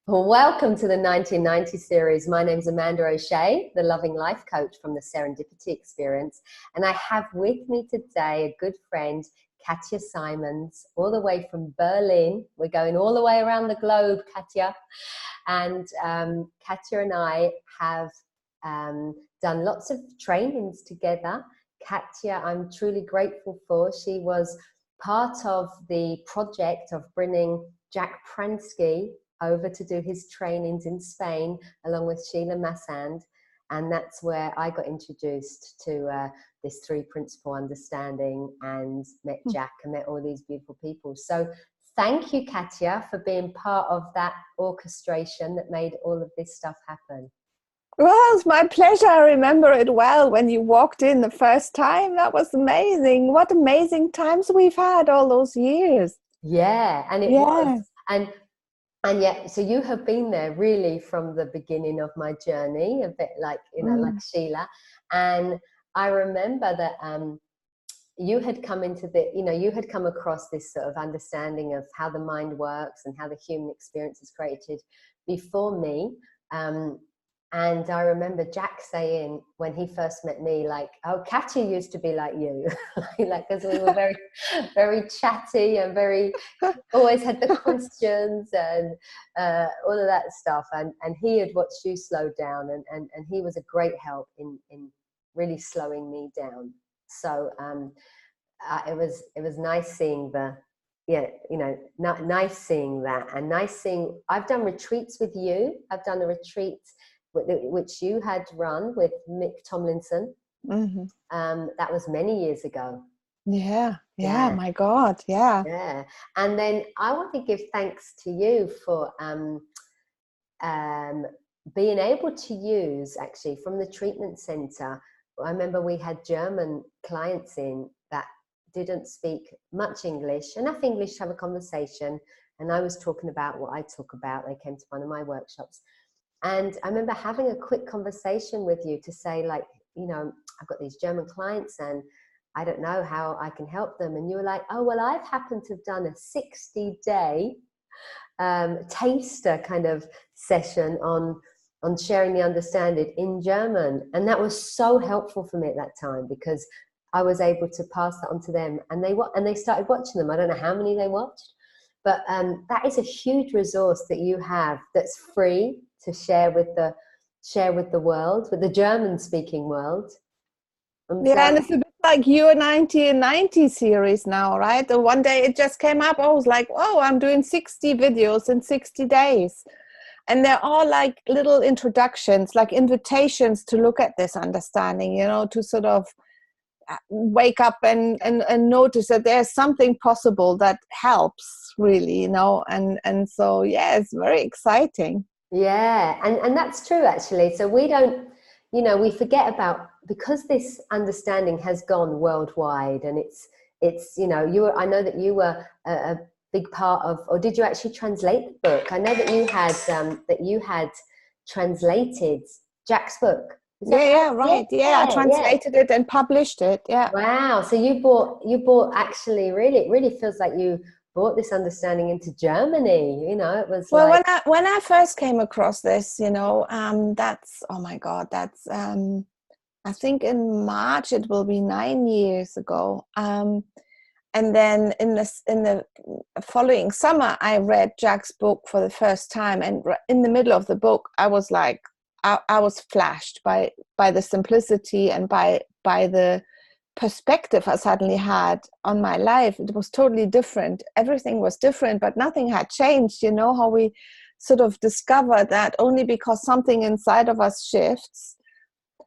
Welcome to the 1990 series. My name's Amanda O'Shea, the loving life coach from the Serendipity Experience. And I have with me today a good friend, Katja Symons, all the way from Berlin. We're going all the way around the globe, Katja. And Katja and I have done lots of trainings together. Katja, I'm truly grateful for. She was part of the project of bringing Jack Pransky over to do his trainings in Spain along with Sheila Massand, and that's where I got introduced to this three principle understanding and met Jack and met all these beautiful people. So thank you, Katja, for being part of that orchestration that made all of this stuff happen. Well, it's my pleasure. I remember it well when you walked in the first time. That was amazing. What amazing times we've had all those years. Yeah, and it was. And yet, so you have been there really from the beginning of my journey, a bit like, like Sheila. And I remember that you had come into you had come across this sort of understanding of how the mind works and how the human experience is created before me. And I remember Jack saying when he first met me, like, oh, Katja used to be like you, like, because we were very, very chatty and very, always had the questions and all of that stuff. And he had watched you slow down, and he was a great help in really slowing me down. So it was nice seeing nice seeing that, and nice seeing, I've done retreats with you. I've done a retreat which you had run with Mick Tomlinson. That was many years ago. Yeah, my God, yeah. And then I want to give thanks to you for being able to use, actually, from the treatment center. I remember we had German clients in that didn't speak much English, enough English to have a conversation, and I was talking about what I talk about. They came to one of my workshops. And I remember having a quick conversation with you to say, like, I've got these German clients and I don't know how I can help them. And you were like, oh, well, I've happened to have done a 60-day taster kind of session on sharing the understanding in German. And that was so helpful for me at that time, because I was able to pass that on to them. And they started watching them. I don't know how many they watched, but that is a huge resource that you have that's free to share with the world, with the German-speaking world. And it's a bit like your 1990 series now, right? And one day it just came up. I was like, oh, I'm doing 60 videos in 60 days. And they're all like little introductions, like invitations to look at this understanding, to sort of wake up and notice that there's something possible that helps, really, and so, yeah, it's very exciting. Yeah, and that's true, actually. So we don't, we forget about, because this understanding has gone worldwide, and it's I know that you were a big part of, or did you actually translate the book? I know that you had translated Jack's book. Right. Yeah, I translated it and published it. Yeah. Wow. So you bought actually, really, it really feels like you brought this understanding into Germany. It was, well, like, when I first came across this, that's, oh my God, that's I think in March it will be 9 years ago. And then in the following summer, I read Jack's book for the first time, and in the middle of the book, I was like, I was flashed by the simplicity and by the perspective I suddenly had on my life. It was totally different. Everything was different, but nothing had changed. How we sort of discover that only because something inside of us shifts,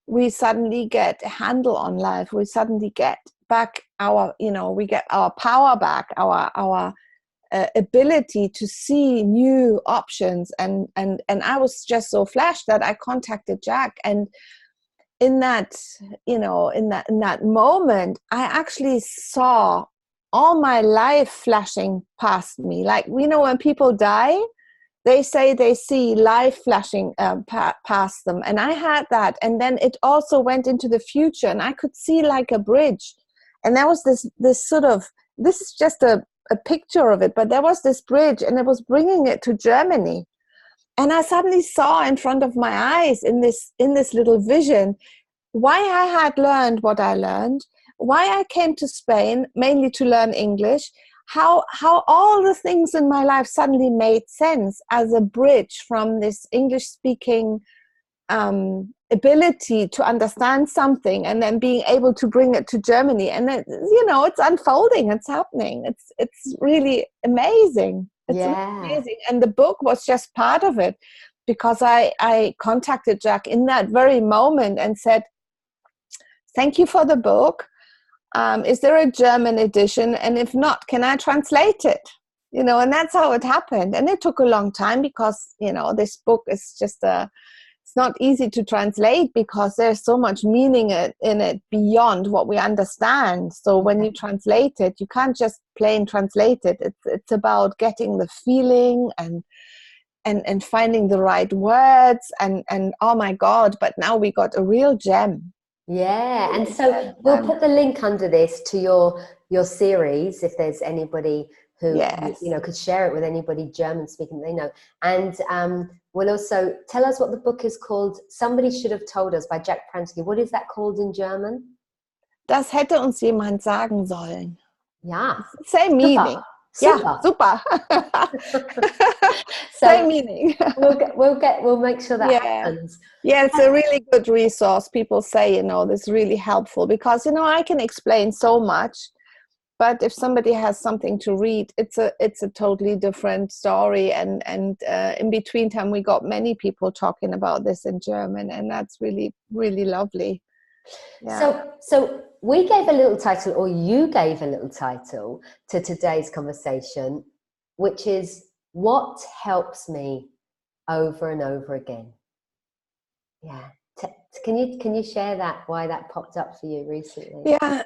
we suddenly get a handle on life. We suddenly get back we get our power back, our ability to see new options, and I was just so flashed that I contacted Jack, and in that moment I actually saw all my life flashing past me. Like, when people die, they say they see life flashing past them, and I had that, and then it also went into the future, and I could see like a bridge, and there was this sort of, this is just a picture of it, but there was this bridge, and it was bringing it to Germany. And I suddenly saw in front of my eyes in this little vision why I had learned what I learned, why I came to Spain mainly to learn English, how all the things in my life suddenly made sense as a bridge from this English speaking ability to understand something and then being able to bring it to Germany. And then, it's unfolding, it's happening. It's really amazing. It's really amazing. And the book was just part of it, because I contacted Jack in that very moment and said, thank you for the book. Is there a German edition? And if not, can I translate it? And that's how it happened. And it took a long time because, this book is just it's not easy to translate because there's so much meaning in it beyond what we understand. So when you translate it, you can't just plain translate it. It's about getting the feeling and finding the right words and oh my God, but now we got a real gem. Yeah, and so we'll put the link under this to your series if there's anybody who could share it with anybody German speaking they know. And we'll also tell us what the book is called. Somebody Should Have Told Us by Jack Pransky. What is that called in German? Das hätte uns jemand sagen sollen. Ja. Same meaning. Super. Yeah, super. So same meaning. we'll make sure that happens. Yeah, it's a really good resource. People say, this is really helpful because, I can explain so much, but if somebody has something to read, it's a totally different story. And in between time, we got many people talking about this in German, and that's really, really lovely. Yeah. So we gave a little title, or you gave a little title to today's conversation, which is What Helps Me Over and Over Again. Yeah. Can you share that, why that popped up for you recently? Yeah.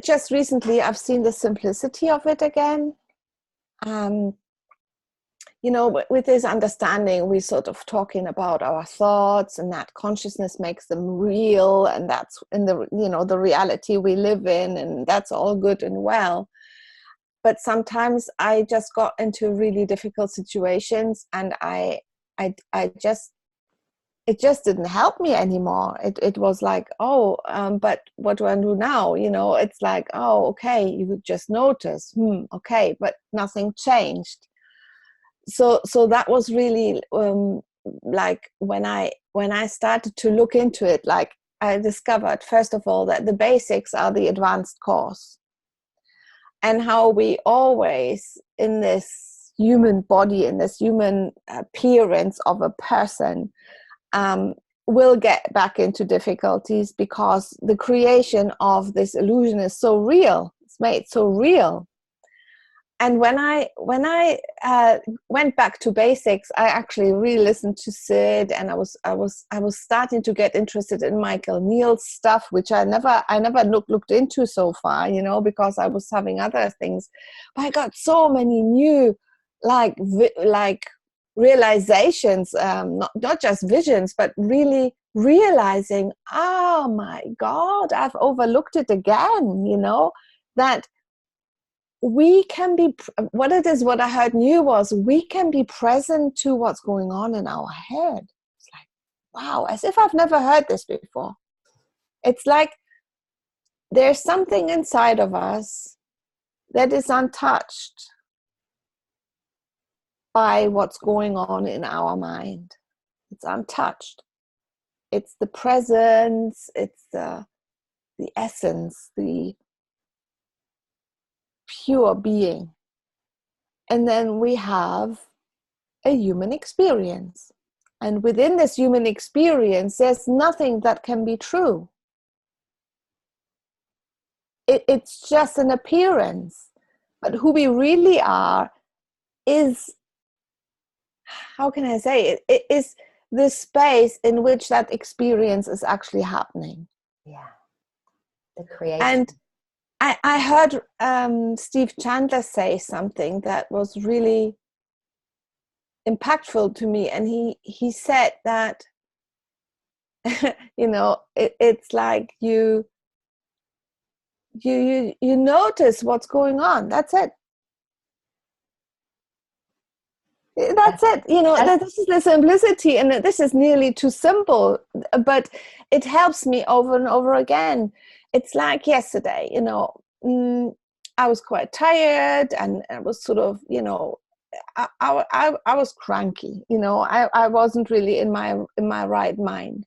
Just recently I've seen the simplicity of it again. With this understanding, we're sort of talking about our thoughts and that consciousness makes them real, and that's in the reality we live in, and that's all good and well. But sometimes I just got into really difficult situations, and it just didn't help me anymore. It was like, but what do I do now? It's like, okay, you would just notice, okay, but nothing changed. So that was really like when I started to look into it, like I discovered, first of all, that the basics are the advanced course, and how we always, in this human body, in this human appearance of a person, will get back into difficulties because the creation of this illusion is so real. It's made so real. And when I went back to basics, I actually re-listened to Sid, and I was starting to get interested in Michael Neal's stuff, which I never looked into so far, because I was having other things. But I got so many new like realizations, not just visions, but really realizing, oh my God, I've overlooked it again, that we can be, what I heard new was, we can be present to what's going on in our head. It's like, wow, as if I've never heard this before. It's like there's something inside of us that is untouched by what's going on in our mind. It's untouched. It's the presence, it's the essence, the pure being. And then we have a human experience. And within this human experience, there's nothing that can be true. It's just an appearance. But who we really are is, how can I say it? It is the space in which that experience is actually happening. Yeah. The creation. And I heard Steve Chandler say something that was really impactful to me, and he said that it's like you notice what's going on. That's it. That's it. You know, this is the simplicity, and this is nearly too simple, but it helps me over and over again. It's like yesterday, you know, I was quite tired, and I was sort of, you know, I was cranky. You know, I wasn't really in my right mind.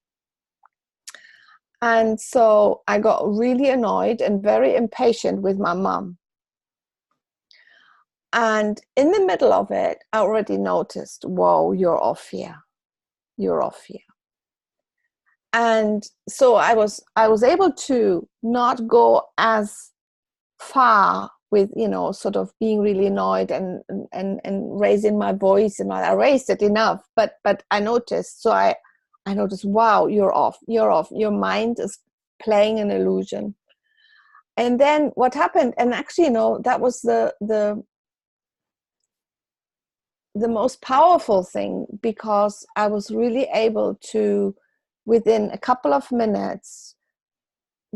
And so I got really annoyed and very impatient with my mom. And in the middle of it, I already noticed, whoa, you're off here. You're off here. And so I was able to not go as far with, you know, sort of being really annoyed and raising my voice. And I raised it enough, but I noticed. So I noticed, wow, you're off. You're off. Your mind is playing an illusion. And then what happened? And actually, you know, that was the most powerful thing, because I was really able to, within a couple of minutes,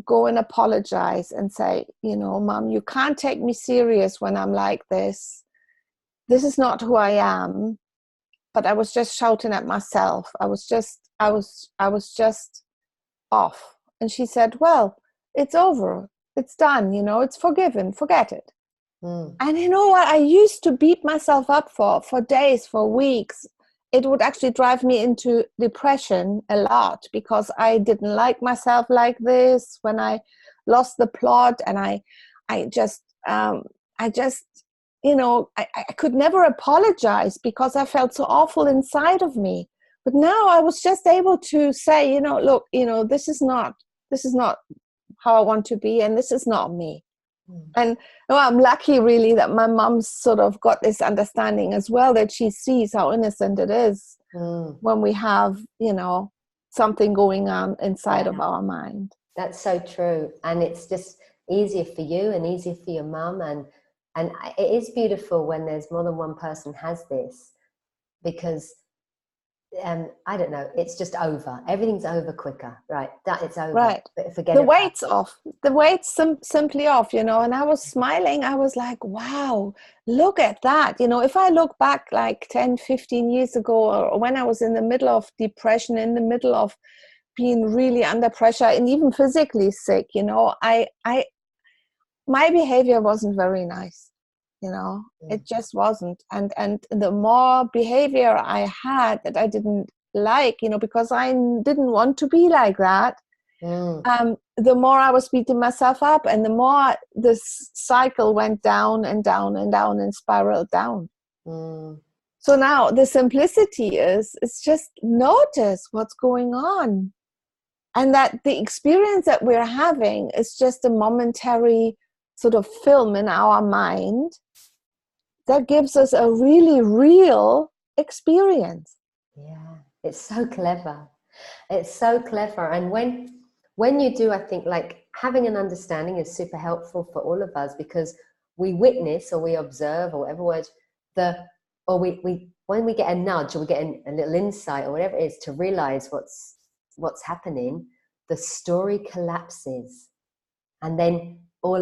go and apologize and say, you know, Mom, you can't take me serious when I'm like this. This is not who I am. But I was just shouting at myself. I was just off. And she said, well, it's over. It's done. You know, it's forgiven. Forget it. And you know what? I used to beat myself up for days, for weeks. It would actually drive me into depression a lot, because I didn't like myself like this. When I lost the plot, and I just, you know, I could never apologize, because I felt so awful inside of me. But now I was just able to say, you know, look, you know, this is not how I want to be, and this is not me. And well, I'm lucky really that my mom's sort of got this understanding as well, that she sees how innocent it is when we have, you know, something going on inside of our mind. That's so true. And it's just easier for you and easier for your mum. And it is beautiful when there's more than one person has this, because I don't know, it's just over. Everything's over quicker, right? That it's over. Right. Forget the about weight's off. The weight's simply off, you know. And I was smiling. I was like, wow, look at that. You know, if I look back like 10, 15 years ago, or when I was in the middle of depression, in the middle of being really under pressure and even physically sick, you know, my behavior wasn't very nice. You know, it just wasn't. And the more behavior I had that I didn't like, you know, because I didn't want to be like that, the more I was beating myself up, and the more this cycle went down and down and down and spiraled down. So now the simplicity is, it's just notice what's going on. And that the experience that we're having is just a momentary sort of film in our mind that gives us a really real experience. Yeah, it's so clever. It's so clever. And when you do, I think like having an understanding is super helpful for all of us, because we witness or we observe, or whatever word, we when we get a nudge, or we get a little insight, or whatever it is, to realize what's happening, the story collapses. And then all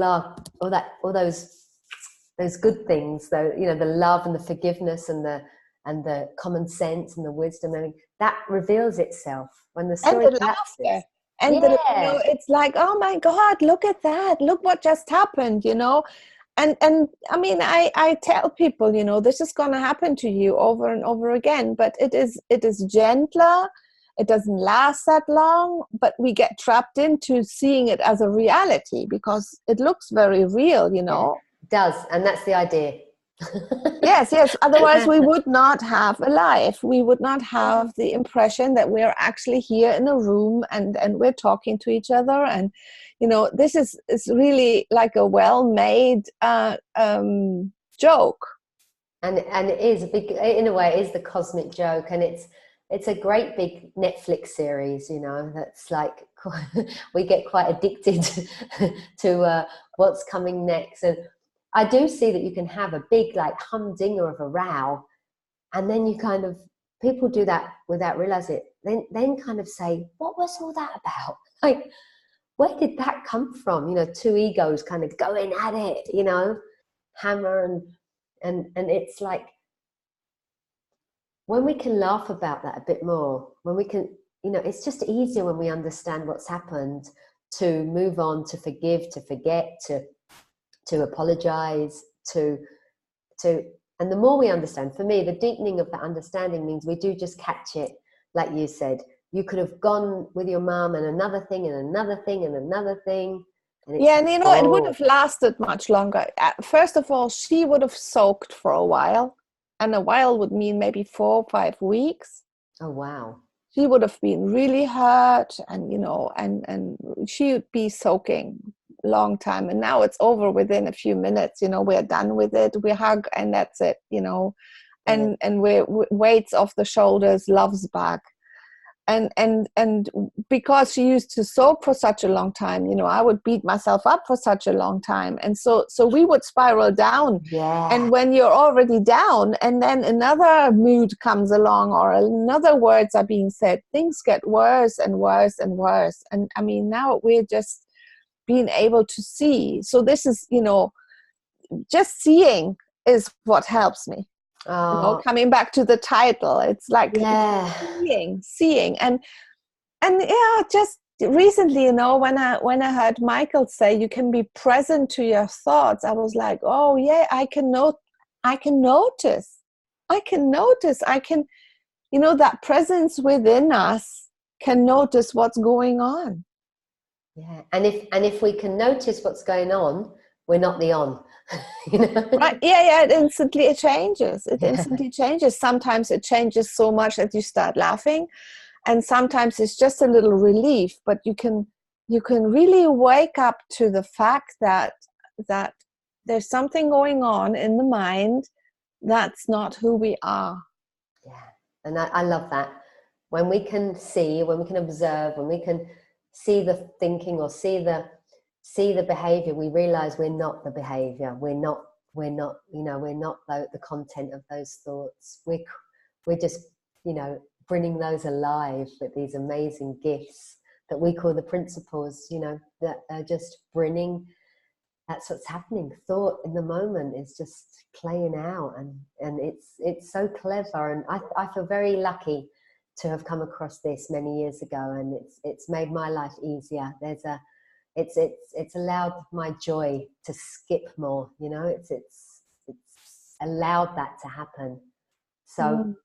those good things, though, you know, the love and the forgiveness and the common sense and the wisdom, and that reveals itself when the story collapses. Laughter. And you know, it's like, oh my God, look at that. Look what just happened, you know. And I mean, I tell people, you know, this is going to happen to you over and over again, but it is gentler. It doesn't last that long, but we get trapped into seeing it as a reality because it looks very real, you know. It does, and that's the idea. Yes. Otherwise, we would not have a life. We would not have the impression that we're actually here in a room and we're talking to each other. And, you know, this is really like a well-made joke. And it is a big, in a way, it is the cosmic joke, and it's a great big Netflix series, you know, that's like, we get quite addicted to what's coming next. And I do see that you can have a big like humdinger of a row, and then you kind of, people do that without realizing it, then kind of say, what was all that about? Like, where did that come from? You know, two egos kind of going at it, you know, hammer and it's like, when we can laugh about that a bit more, when we can, you know, it's just easier when we understand what's happened to move on, to forgive, to forget, to apologize, to, and the more we understand, for me, the deepening of that understanding means we do just catch it, like you said. You could have gone with your mum and another thing and another thing and another thing. And it's Yeah, and you know, it would have lasted much longer. First of all, she would have soaked for a while, and a while would mean maybe 4 or 5 weeks. Oh, wow. She would have been really hurt, and you know, and she would be soaking long time. And now it's over within a few minutes. You know, we're done with it. We hug, and that's it. You know, and we're weights off the shoulders, love's back. And because she used to soak for such a long time, you know, I would beat myself up for such a long time, and so we would spiral down. And when you're already down and then another mood comes along or another words are being said, things get worse and worse and worse. And I mean, now we're just being able to see. So this is, you know, just seeing is what helps me. You know, coming back to the title, it's like seeing and yeah, just recently, you know, when I heard Michael say you can be present to your thoughts, I was like, oh yeah, I can notice, you know, that presence within us can notice what's going on. Yeah, and if we can notice what's going on, we're not the on. You know? Right? Yeah, it instantly changes. Instantly changes. Sometimes it changes so much that you start laughing, and sometimes it's just a little relief. But you can really wake up to the fact that there's something going on in the mind that's not who we are. Yeah, and I love that. When we can see, when we can observe, when we can see the thinking or see the behavior, we realize we're not the behavior. We're not, you know, we're not the content of those thoughts. We're just, you know, bringing those alive with these amazing gifts that we call the principles, you know, that are just bringing, that's what's happening. Thought in the moment is just playing out, and it's so clever. And I feel very lucky to have come across this many years ago, and it's made my life easier. It's allowed my joy to skip more, you know, it's allowed that to happen. So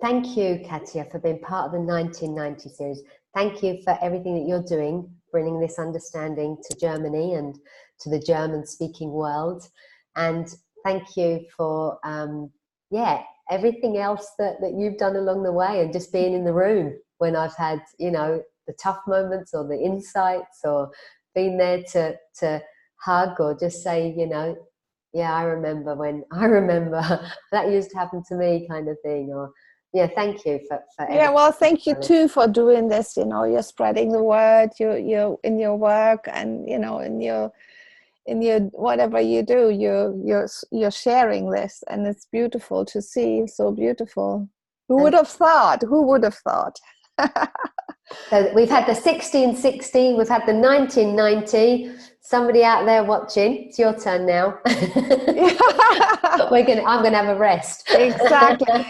thank you, Katja, for being part of the 1990 series. Thank you for everything that you're doing, bringing this understanding to Germany and to the German-speaking world. And thank you for, everything else that you've done along the way, and just being in the room when I've had, you know, the tough moments or the insights, or been there to hug or just say, you know, yeah, I remember that used to happen to me, kind of thing. Or yeah, thank you for yeah, well, thank you too for doing this. You know, you're spreading the word, you're in your work, and you know, in your whatever you do, you're sharing this, and it's beautiful to see. So beautiful. Who would have thought? So we've had the 1660, we've had the 1990. Somebody out there watching, it's your turn now. I'm gonna have a rest. Exactly.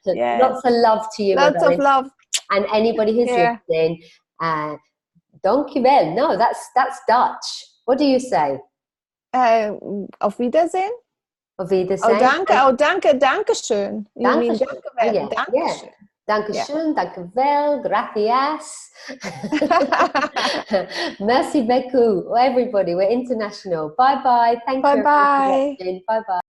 Yeah. Lots of love to you. Lots of love. And anybody who's listening, dankjewel. No, that's Dutch. What do you say? Auf Wiedersehen. Auf Wiedersehen. Danke schön. You mean dankjewel. Dankeschön. Dankeschön, dankjewel, gracias. Merci beaucoup, everybody. We're international. Bye-bye. Thank you. Bye-bye. Bye-bye.